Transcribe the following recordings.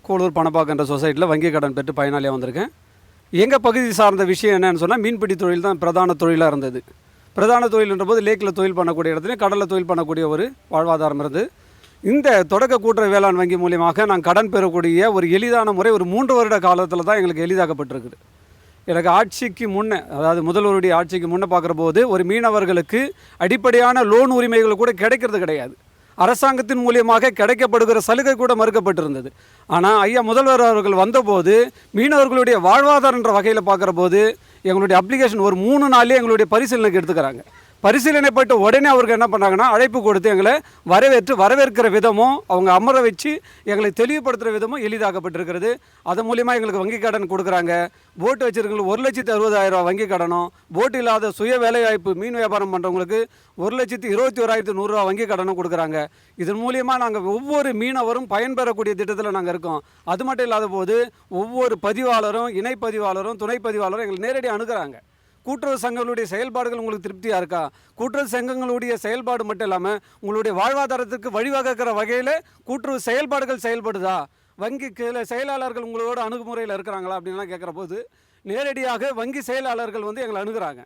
கோளூர் பணப்பாக்கன்ற சொசைட்டியில் வங்கி கடன் பெற்று பயனாளியாக வந்திருக்கேன். எங்கள் பகுதி சார்ந்த விஷயம் என்னென்னு சொன்னால் மீன்பிடி தொழில் தான் பிரதான தொழிலாக இருந்தது. பிரதான தொழில்ன்ற போது லேக்கில் தொழில் பண்ணக்கூடிய இடத்துலையும் கடலில் தொழில் பண்ணக்கூடிய ஒரு வாழ்வாதாரம் இருந்தது. இந்த தொடக்க கூட்டுறவு வேளாண் வங்கி மூலியமாக நான் கடன் பெறக்கூடிய ஒரு எளிதான முறை ஒரு 3 வருட காலத்தில் தான் எங்களுக்கு எளிதாக்கப்பட்டிருக்குது. எனக்கு ஆட்சிக்கு முன்னே, அதாவது முதல்வருடைய ஆட்சிக்கு முன்னே பார்க்குற போது ஒரு மீனவர்களுக்கு அடிப்படையான லோன் உரிமைகள் கூட கிடைக்கிறது கிடையாது. அரசாங்கத்தின் மூலியமாக கிடைக்கப்படுகிற சலுகை கூட மறுக்கப்பட்டிருந்தது. ஆனால் ஐயா முதல்வர் அவர்கள் வந்தபோது மீனவர்களுடைய வாழ்வாதாரம் என்ற வகையில் பார்க்குற போது எங்களுடைய அப்ளிகேஷன் ஒரு 3 நாள்லேயே எங்களுடைய பரிசீலனைக்கு எடுத்துக்கிறாங்க. பரிசீலனைப்பட்டு உடனே அவருக்கு என்ன பண்ணாங்கன்னா அழைப்பு கொடுத்து எங்களை வரவேற்கிற விதமும் அவங்க அமர வச்சு எங்களை தெளிவுபடுத்துகிற விதமும் எளிதாக்கப்பட்டிருக்கிறது. அதன் மூலியமாக எங்களுக்கு வங்கி கடன் கொடுக்குறாங்க. போட்டு வச்சுருக்கவங்களுக்கு 1,60,000 வங்கி கடனும், போட்டு இல்லாத சுய வேலைவாய்ப்பு மீன் வியாபாரம் பண்ணுறவங்களுக்கு 1,21,100 வங்கி கடனும் கொடுக்குறாங்க. இதன் மூலியமாக நாங்கள் ஒவ்வொரு மீனவரும் பயன்பெறக்கூடிய திட்டத்தில் நாங்கள் இருக்கோம். அது மட்டும் இல்லாத போது ஒவ்வொரு பதிவாளரும், இணைப்பதிவாளரும், துணை பதிவாளரும் எங்களை நேரடியாக அணுகிறாங்க. கூட்டுறவு சங்கங்களுடைய செயல்பாடுகள் உங்களுக்கு திருப்தியாக இருக்கா? கூட்டுறவு சங்கங்களுடைய செயல்பாடு மட்டும் இல்லாமல் உங்களுடைய வாழ்வாதாரத்துக்கு வழிவகுக்கிற வகையில் கூட்டுறவு செயல்பாடுகள் செயல்படுதா? வங்கி செயலாளர்கள் உங்களோட அணுகுமுறையில் இருக்கிறாங்களா அப்படின்லாம் கேட்குற போது நேரடியாக வங்கி செயலாளர்கள் எங்களை அணுகிறாங்க.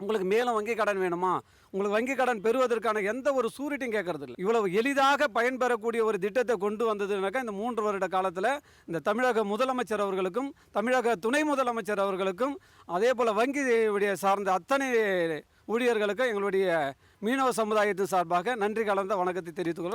உங்களுக்கு மேலும் வங்கி கடன் வேணுமா? உங்களுக்கு வங்கி கடன் பெறுவதற்கான எந்த ஒரு சூரிட்டியும் கேட்கறது இல்லை. இவ்வளவு எளிதாக பயன்பெறக்கூடிய ஒரு திட்டத்தை கொண்டு வந்ததுனாக்கா இந்த 3 வருட காலத்தில் இந்த தமிழக முதலமைச்சர் அவர்களுக்கும், தமிழக துணை முதலமைச்சர் அவர்களுக்கும், அதே போல் வங்கியுடைய சார்ந்த அத்தனை ஊழியர்களுக்கும் எங்களுடைய மீனவ சமுதாயத்தின் சார்பாக நன்றி கலந்த வணக்கத்தை தெரிவித்துக்கிறோம்.